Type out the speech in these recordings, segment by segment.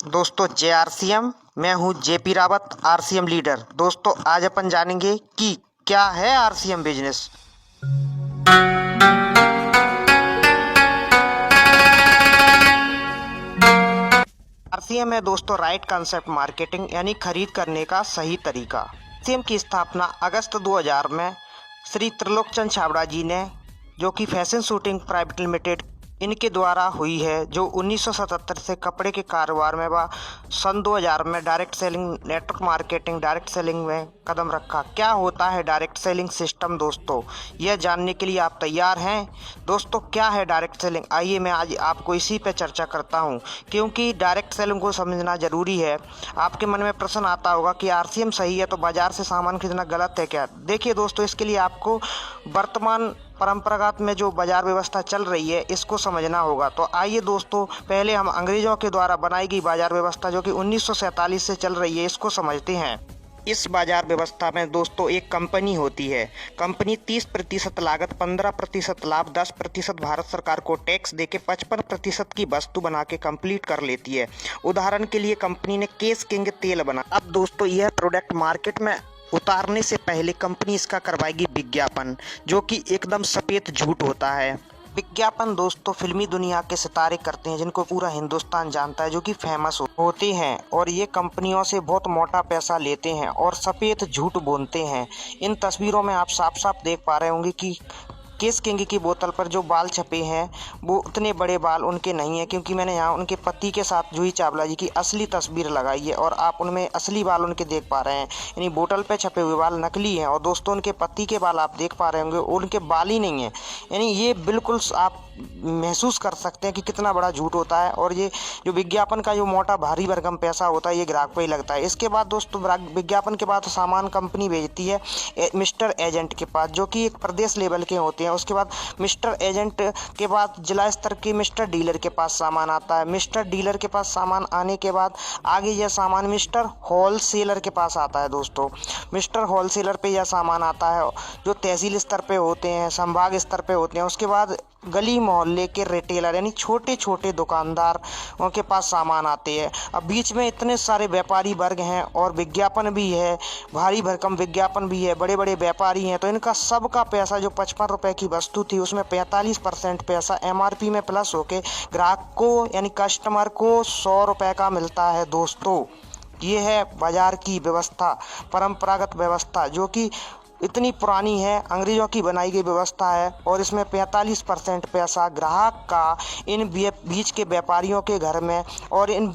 दोस्तों जय आरसीएम। मैं हूं जेपी रावत, आरसीएम लीडर। दोस्तों आज अपन जानेंगे कि क्या है आरसीएम बिजनेस। आरसीएम है दोस्तों राइट कंसेप्ट मार्केटिंग, यानी खरीद करने का सही तरीका। आरसीएम की स्थापना अगस्त 2000 में श्री त्रिलोकचंद छाबड़ा जी ने, जो कि फैशन शूटिंग प्राइवेट लिमिटेड इनके द्वारा हुई है, जो 1977 से कपड़े के कारोबार में व सन 2000 में direct selling, network marketing, direct selling में कदम रखा। क्या होता है डायरेक्ट सेलिंग सिस्टम दोस्तों, यह जानने के लिए आप तैयार हैं? दोस्तों क्या है डायरेक्ट सेलिंग, आइए मैं आज आपको इसी पे चर्चा करता हूं, क्योंकि डायरेक्ट सेलिंग को समझना ज़रूरी है। आपके मन में प्रश्न आता होगा कि आरसीएम सही है तो बाजार से सामान खरीदना गलत है क्या? देखिए दोस्तों, इसके लिए आपको वर्तमान परंपरागत में जो बाजार व्यवस्था चल रही है इसको समझना होगा। तो आइए दोस्तों, पहले हम अंग्रेजों के द्वारा बनाई गई बाजार व्यवस्था जो कि 1947 से चल रही है इसको समझते हैं। इस बाजार व्यवस्था में दोस्तों एक कंपनी होती है। कंपनी 30% लागत, 15% लाभ, 10% भारत सरकार को टैक्स देके 55% की वस्तु बना के कंप्लीट कर लेती है। उदाहरण के लिए कंपनी ने केस किंग तेल बना। अब दोस्तों यह प्रोडक्ट मार्केट में उतारने से पहले कंपनी इसका करवाएगी विज्ञापन, जो कि एकदम सफेद झूठ होता है। विज्ञापन दोस्तों फिल्मी दुनिया के सितारे करते हैं, जिनको पूरा हिंदुस्तान जानता है, जो कि फेमस होते हैं, और ये कंपनियों से बहुत मोटा पैसा लेते हैं और सफेद झूठ बोलते हैं। इन तस्वीरों में आप साफ साफ देख पा रहे होंगे कि केस किंग की बोतल पर जो बाल छपे हैं वो उतने बड़े बाल उनके नहीं हैं, क्योंकि मैंने यहाँ उनके पति के साथ जूही चावला जी की असली तस्वीर लगाई है और आप उनमें असली बाल उनके देख पा रहे हैं। यानी बोतल पे छपे हुए बाल नकली हैं, और दोस्तों उनके पति के बाल आप देख पा रहे होंगे उनके बाल ही नहीं हैं। यानी ये बिल्कुल आप महसूस कर सकते हैं कि कितना बड़ा झूठ होता है, और ये जो विज्ञापन का जो मोटा भारी भरकम पैसा होता है ये ग्राहक पर ही लगता है। इसके बाद दोस्तों विज्ञापन के बाद सामान कंपनी भेजती है मिस्टर एजेंट के पास, जो कि एक प्रदेश लेवल के होते हैं। उसके बाद मिस्टर एजेंट के बाद जिला स्तर के मिस्टर डीलर के पास सामान आता है। मिस्टर डीलर के पास सामान आने के बाद आगे यह सामान मिस्टर होलसेलर के पास आता है। दोस्तों मिस्टर होलसेलर पे यह सामान आता है, जो तहसील स्तर पे होते हैं, संभाग स्तर पे होते हैं। उसके बाद गली मोहल्ले के रिटेलर यानी छोटे छोटे दुकानदार उनके पास सामान आते हैं। अब बीच में इतने सारे व्यापारी वर्ग हैं और विज्ञापन भी है, भारी भरकम विज्ञापन भी है, बड़े बड़े व्यापारी हैं, तो इनका सबका पैसा जो 55 रुपये की वस्तु थी उसमें 45% पैसा एमआरपी में प्लस होके ग्राहक को यानी कस्टमर को 100 रुपये का मिलता है। दोस्तों ये है बाजार की व्यवस्था, परंपरागत व्यवस्था, जो कि इतनी पुरानी है, अंग्रेजों की बनाई गई व्यवस्था है, और इसमें 45% पैसा ग्राहक का इन बीच के व्यापारियों के घर में और इन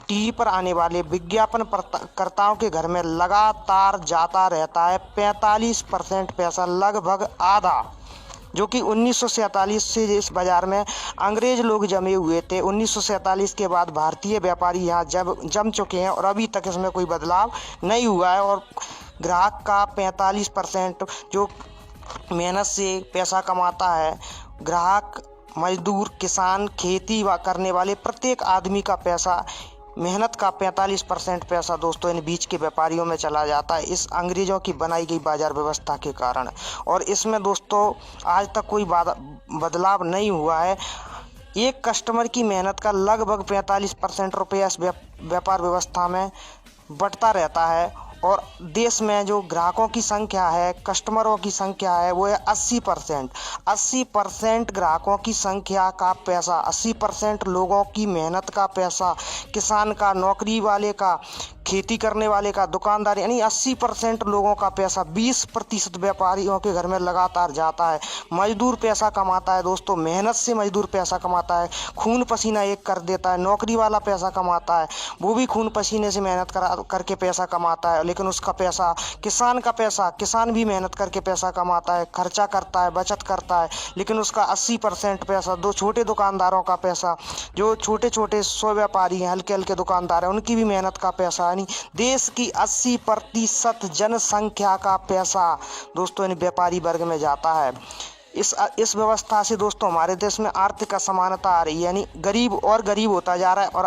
टीवी पर आने वाले विज्ञापन कर्ताओं के घर में लगातार जाता रहता है। 45% पैसा, लगभग आधा, जो कि 1947 से इस बाजार में अंग्रेज लोग जमे हुए थे। 1947 के बाद भारतीय व्यापारी यहाँ जम चुके हैं और अभी तक इसमें कोई बदलाव नहीं हुआ है, और ग्राहक का 45% जो मेहनत से पैसा कमाता है, ग्राहक, मजदूर, किसान, खेती करने वाले प्रत्येक आदमी का पैसा, मेहनत का 45% पैसा दोस्तों इन बीच के व्यापारियों में चला जाता है, इस अंग्रेजों की बनाई गई बाजार व्यवस्था के कारण। और इसमें दोस्तों आज तक कोई बदलाव नहीं हुआ है। एक कस्टमर की मेहनत का लगभग 45% रुपया इस व्यापार व्यवस्था में बढ़ता रहता है, और देश में जो ग्राहकों की संख्या है, कस्टमरों की संख्या है, वो है 80%। 80% ग्राहकों की संख्या का पैसा, 80% लोगों की मेहनत का पैसा, किसान का, नौकरी वाले का, खेती करने वाले का, दुकानदार, यानी 80% लोगों का पैसा 20% व्यापारियों के घर में लगातार जाता है। मजदूर पैसा कमाता है दोस्तों, मेहनत से मजदूर पैसा कमाता है, खून पसीना एक कर देता है। नौकरी वाला पैसा कमाता है, वो भी खून पसीने से मेहनत करके पैसा कमाता है, लेकिन उसका पैसा, किसान का पैसा, किसान भी मेहनत करके पैसा कमाता है, खर्चा करता है, बचत करता है, लेकिन उसका 80% पैसा, दो छोटे दुकानदारों का पैसा, जो छोटे छोटे स्व व्यापारी हैं, हल्के हल्के दुकानदार हैं, उनकी भी मेहनत का पैसा, यानी देश की 80% जनसंख्या का पैसा दोस्तों इन व्यापारी वर्ग में जाता है। इस व्यवस्था से दोस्तों हमारे देश में आर्थिक असमानता आ रही है, यानी गरीब और गरीब होता जा रहा है और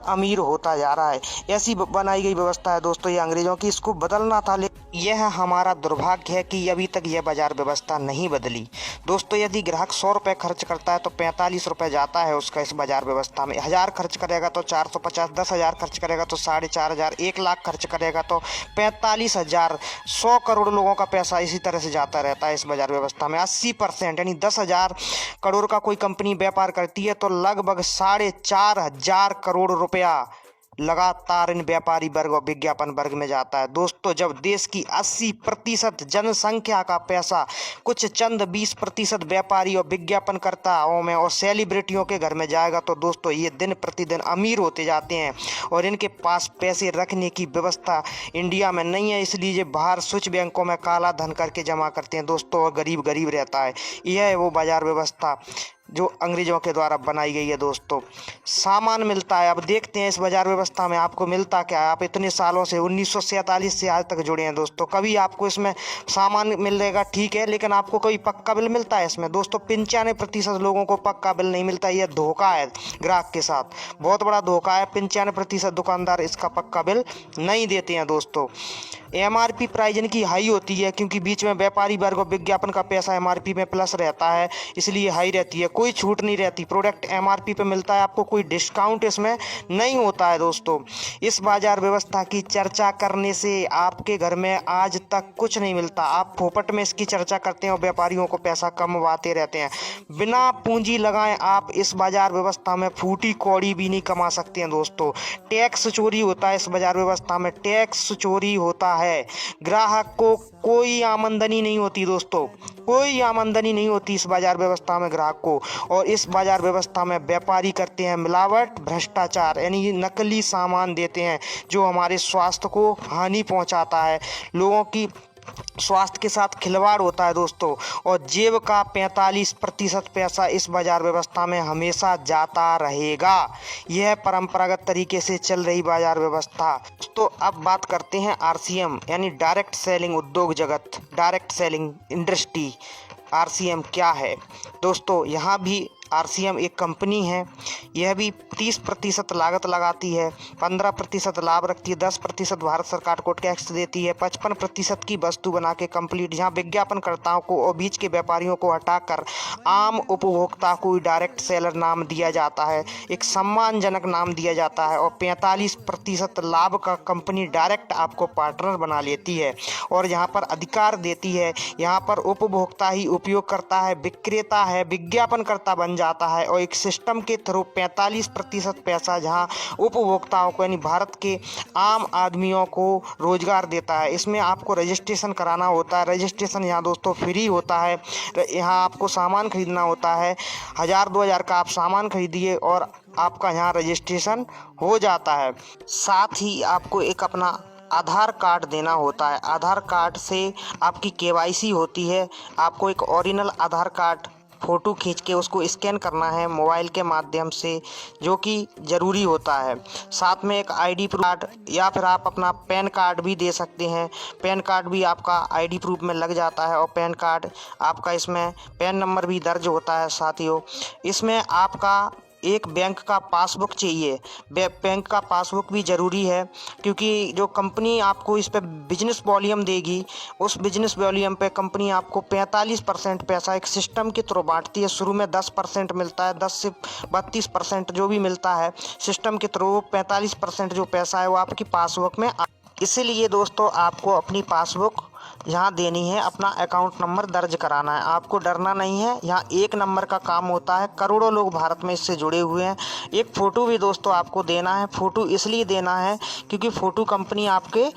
अमीर होता जा रहा है। ऐसी बनाई गई व्यवस्था है दोस्तों ये अंग्रेजों की, इसको बदलना था। यह हमारा दुर्भाग्य है कि अभी तक यह बाजार व्यवस्था नहीं बदली। दोस्तों, यदि ग्राहक 100 रुपये खर्च करता है तो 45 रुपये जाता है उसका इस बाजार व्यवस्था में। 1000 खर्च करेगा तो 450, 10,000 खर्च करेगा तो 4,500, 1 लाख खर्च करेगा तो 45,000। 100 करोड़ लोगों का पैसा इसी तरह से जाता रहता है इस बाजार व्यवस्था में। 80% यानी 10,000 करोड़ का कोई कंपनी व्यापार करती है तो लगभग 4,500 करोड़ रुपया लगातार इन व्यापारी वर्ग और विज्ञापन वर्ग में जाता है। दोस्तों, जब देश की 80% जनसंख्या का पैसा कुछ चंद 20% व्यापारी और विज्ञापनकर्ताओं में और सेलिब्रिटियों के घर में जाएगा तो दोस्तों ये दिन प्रतिदिन अमीर होते जाते हैं और इनके पास पैसे रखने की व्यवस्था इंडिया में नहीं है, इसलिए ये बाहर स्विच बैंकों में काला धन करके जमा करते हैं दोस्तों, और गरीब गरीब रहता है। यह है वो बाजार व्यवस्था जो अंग्रेजों के द्वारा बनाई गई है। दोस्तों, सामान मिलता है। अब देखते हैं इस बाजार व्यवस्था में आपको मिलता क्या है। आप इतने सालों से 1947 से आज तक जुड़े हैं दोस्तों, कभी आपको इसमें सामान मिलेगा ठीक है, लेकिन आपको कोई पक्का बिल मिलता है इसमें? दोस्तों, 95% लोगों को पक्का बिल नहीं मिलता। यह धोखा है ग्राहक के साथ, बहुत बड़ा धोखा है। 95% दुकानदार इसका पक्का बिल नहीं देते हैं। दोस्तों, MRP प्राइस इनकी हाई होती है क्योंकि बीच में व्यापारी वर्ग और विज्ञापन का पैसा MRP में प्लस रहता है, इसलिए हाई रहती है। कोई छूट नहीं रहती, प्रोडक्ट MRP पे मिलता है, आपको कोई डिस्काउंट इसमें नहीं होता है। दोस्तों, इस बाजार व्यवस्था की चर्चा करने से आपके घर में आज तक कुछ नहीं मिलता। आप फोपट में इसकी चर्चा करते हैं और व्यापारियों को पैसा कमवाते रहते हैं। बिना पूंजी लगाए आप इस बाजार व्यवस्था में फूटी कौड़ी भी नहीं कमा सकते हैं। दोस्तों, टैक्स चोरी होता है इस बाजार व्यवस्था में, टैक्स चोरी होता है। ग्राहक को कोई आमदनी नहीं होती। दोस्तों, कोई आमदनी नहीं होती इस बाजार व्यवस्था में ग्राहक को, और इस बाजार व्यवस्था में व्यापारी करते हैं मिलावट, भ्रष्टाचार, यानी नकली सामान देते हैं जो हमारे स्वास्थ्य को हानि पहुंचाता है। लोगों की स्वास्थ्य के साथ खिलवाड़ होता है दोस्तों, और जेब का 45% पैसा इस बाजार व्यवस्था में हमेशा जाता रहेगा। यह परंपरागत तरीके से चल रही बाजार व्यवस्था। तो अब बात करते हैं RCM यानी डायरेक्ट सेलिंग उद्योग जगत, डायरेक्ट सेलिंग इंडस्ट्री। RCM क्या है दोस्तों? यहाँ भी RCM एक कंपनी है। यह भी 30% लागत लगाती है, 15% लाभ रखती है, 10% भारत सरकार को टैक्स देती है, 55% की वस्तु बना के कंप्लीट, जहाँ विज्ञापनकर्ताओं को और बीच के व्यापारियों को हटाकर आम उपभोक्ता को डायरेक्ट सेलर नाम दिया जाता है, एक सम्मानजनक नाम दिया जाता है, और 45% लाभ का कंपनी डायरेक्ट आपको पार्टनर बना लेती है और यहाँ पर अधिकार देती है। यहाँ पर उपभोक्ता ही उपयोग करता है, विक्रेता है, विज्ञापनकर्ता बन जाता है, और एक सिस्टम के थ्रू 45% पैसा जहां उपभोक्ताओं को यानी भारत के आम आदमियों को रोजगार देता है। इसमें आपको रजिस्ट्रेशन कराना होता है। रजिस्ट्रेशन यहाँ दोस्तों फ्री होता है। यहाँ आपको सामान खरीदना होता है, 1000-2000 का आप सामान खरीदिए और आपका यहाँ रजिस्ट्रेशन हो जाता है। साथ ही आपको एक अपना आधार कार्ड देना होता है। आधार कार्ड से आपकी KYC होती है। आपको एक ओरिजिनल आधार कार्ड फ़ोटो खींच के उसको स्कैन करना है मोबाइल के माध्यम से, जो कि ज़रूरी होता है। साथ में एक ID प्रूफ कार्ड, या फिर आप अपना पैन कार्ड भी दे सकते हैं। पैन कार्ड भी आपका ID प्रूफ में लग जाता है, और पैन कार्ड आपका इसमें पैन नंबर भी दर्ज होता है। साथियों, इसमें आपका एक बैंक का पासबुक चाहिए। बैंक का पासबुक भी ज़रूरी है, क्योंकि जो कंपनी आपको इस पे बिजनेस वॉल्यूम देगी, उस बिजनेस वॉल्यूम पे कंपनी आपको 45% पैसा एक सिस्टम के थ्रू बांटती है। शुरू में 10% मिलता है, 10 से 32% जो भी मिलता है सिस्टम के थ्रू, 45% जो पैसा है वो आपकी पासबुक में। इसीलिए दोस्तों, आपको अपनी पासबुक यहाँ देनी है, अपना अकाउंट नंबर दर्ज कराना है। आपको डरना नहीं है, यहाँ एक नंबर का काम होता है। करोड़ों लोग भारत में इससे जुड़े हुए हैं। एक फ़ोटो भी दोस्तों आपको देना है। फ़ोटो इसलिए देना है क्योंकि फ़ोटो कंपनी आपके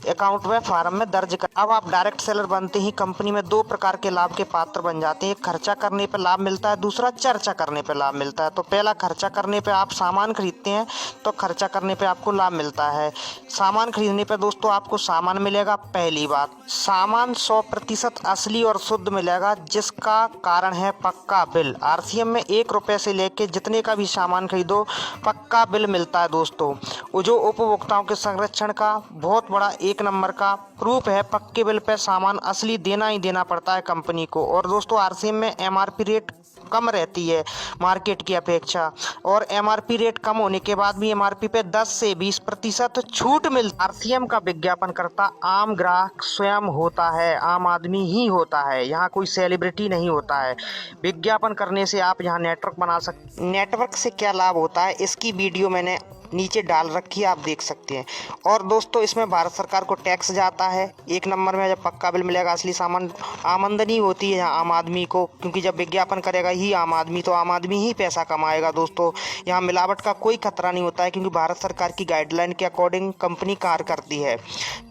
अकाउंट में फार्म में दर्ज कर। अब आप डायरेक्ट सेलर बनते ही कंपनी में 2 प्रकार के लाभ के पात्र बन जाते हैं। एक खर्चा करने पर लाभ मिलता है, दूसरा चर्चा करने पर लाभ मिलता है। तो पहला खर्चा करने पर आप सामान खरीदते हैं तो खर्चा करने पर आपको लाभ मिलता है। सामान खरीदने पर दोस्तों आपको सामान मिलेगा। पहली बात, सामान 100% असली और शुद्ध मिलेगा, जिसका कारण है पक्का बिल। RCM में 1 रुपये से लेके जितने का भी सामान खरीदो पक्का बिल मिलता है दोस्तों। वो जो उपभोक्ताओं के संरक्षण का बहुत बड़ा एक नंबर का प्रूफ है। पक्के बिल पे सामान असली देना ही देना पड़ता है कंपनी को। और दोस्तों, RCM में MRP रेट कम रहती है मार्केट की अपेक्षा, और एमआरपी रेट कम होने के बाद भी एमआरपी पे 10 से 20% छूट मिलती है। आरसीएम का विज्ञापन करता आम ग्राहक स्वयं होता है, आम आदमी ही होता है, यहाँ कोई सेलिब्रिटी नहीं होता है। विज्ञापन करने से आप यहाँ नेटवर्क बना सकते। नेटवर्क से क्या लाभ होता है इसकी वीडियो मैंने नीचे डाल रखी है, आप देख सकते हैं। और दोस्तों इसमें भारत सरकार को टैक्स जाता है। एक नंबर में जब पक्का बिल मिलेगा असली सामान आमदनी होती है यहाँ आम आदमी को, क्योंकि जब विज्ञापन करेगा ही आम आदमी तो आम आदमी ही पैसा कमाएगा। दोस्तों यहाँ मिलावट का कोई खतरा नहीं होता है, क्योंकि भारत सरकार की गाइडलाइन के अकॉर्डिंग कंपनी कार्य करती है।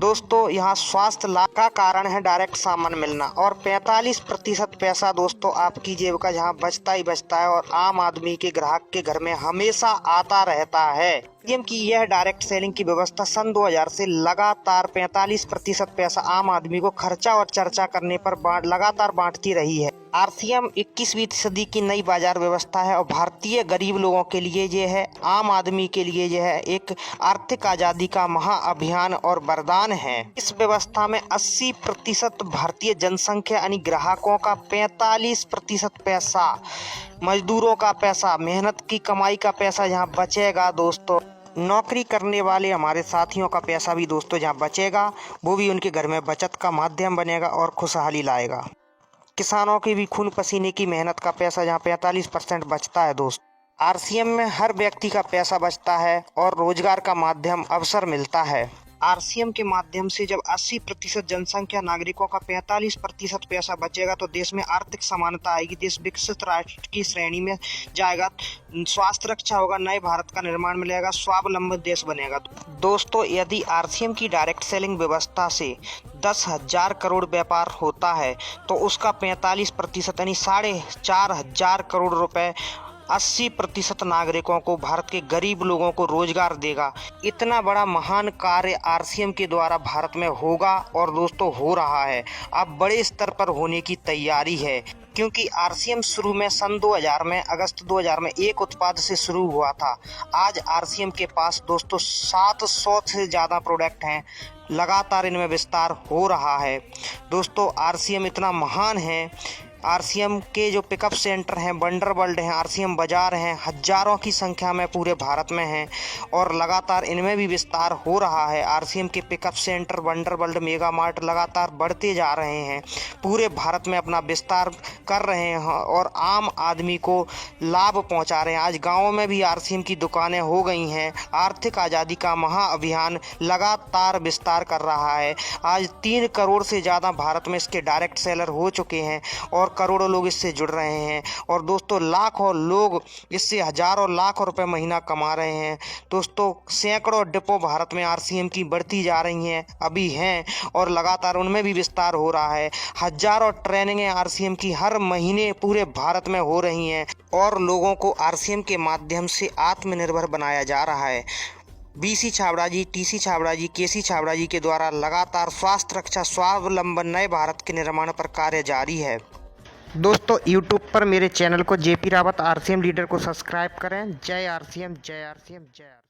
दोस्तों यहाँ स्वास्थ्य लाभ का कारण है डायरेक्ट सामान मिलना, और 45% पैसा दोस्तों आपकी जेब का जहाँ बचता ही बचता है, और आम आदमी के ग्राहक के घर में हमेशा आता रहता है। आरसीएम की यह डायरेक्ट सेलिंग की व्यवस्था सन 2000 से लगातार 45% पैसा आम आदमी को खर्चा और चर्चा करने पर लगातार बांटती रही है। आरसीएम 21वीं सदी की नई बाजार व्यवस्था है, और भारतीय गरीब लोगों के लिए यह है, आम आदमी के लिए यह है एक आर्थिक आजादी का महाअभियान और वरदान है। इस व्यवस्था में 80% भारतीय जनसंख्या यानी ग्राहकों का 45% पैसा, मजदूरों का पैसा, मेहनत की कमाई का पैसा यहाँ बचेगा। दोस्तों नौकरी करने वाले हमारे साथियों का पैसा भी दोस्तों जहाँ बचेगा, वो भी उनके घर में बचत का माध्यम बनेगा और खुशहाली लाएगा। किसानों की भी खून पसीने की मेहनत का पैसा जहाँ 45% बचता है। दोस्तों आरसीएम में हर व्यक्ति का पैसा बचता है और रोजगार का माध्यम अवसर मिलता है। आरसीएम के माध्यम से जब 80% जनसंख्या नागरिकों का 45% पैसा बचेगा तो देश में आर्थिक समानता आएगी, देश विकसित राष्ट्र की श्रेणी में जाएगा, स्वास्थ्य रक्षा होगा, नए भारत का निर्माण मिलेगा, स्वावलंबी देश बनेगा। दोस्तों यदि आरसीएम की डायरेक्ट सेलिंग व्यवस्था से 10,000 करोड़ व्यापार होता है तो उसका 45% यानी 4,500 करोड़ रुपए 80% नागरिकों को, भारत के गरीब लोगों को रोजगार देगा। इतना बड़ा महान कार्य आरसीएम के द्वारा भारत में होगा, और दोस्तों हो रहा है, अब बड़े स्तर पर होने की तैयारी है। क्योंकि आरसीएम शुरू में सन 2000 में अगस्त 2000 में एक उत्पाद से शुरू हुआ था। आज आरसीएम के पास दोस्तों 700 से ज़्यादा प्रोडक्ट हैं, लगातार इनमें विस्तार हो रहा है। दोस्तों आरसीएम इतना महान है, आरसीएम के जो पिकअप सेंटर हैं, वंडर वर्ल्ड हैं, आरसीएम बाजार हैं, हजारों की संख्या में पूरे भारत में हैं, और लगातार इनमें भी विस्तार हो रहा है। आरसीएम के pickup centre, wonder world, mega mart लगातार बढ़ते जा रहे हैं, पूरे भारत में अपना विस्तार कर रहे हैं और आम आदमी को लाभ पहुंचा रहे हैं। आज गाँव में भी आरसीएम की दुकानें हो गई हैं। आर्थिक आज़ादी का महाअभियान लगातार विस्तार कर रहा है। आज 3 करोड़ से ज़्यादा भारत में इसके डायरेक्ट सेलर हो चुके हैं, और करोड़ों लोग इससे जुड़ रहे हैं, और दोस्तों लाखों लोग इससे हजारों लाख रुपए महीना कमा रहे हैं। दोस्तों सैकड़ों डिपो भारत में आरसीएम की बढ़ती जा रही हैं, अभी हैं, और लगातार उनमें भी विस्तार हो रहा है। हजारों ट्रेनिंगें आरसीएम की हर महीने पूरे भारत में हो रही हैं, और लोगों को आरसीएम के माध्यम से आत्मनिर्भर बनाया जा रहा है। बीसी छाबड़ा जी, टीसी छाबड़ा जी, केसी छाबड़ा जी के द्वारा लगातार स्वास्थ्य रक्षा, स्वावलंबन, नए भारत के निर्माण पर कार्य जारी है। दोस्तों YouTube पर मेरे चैनल को जेपी रावत आरसीएम लीडर को सब्सक्राइब करें। जय आरसीएम, जय आरसीएम, जय आरसीएम।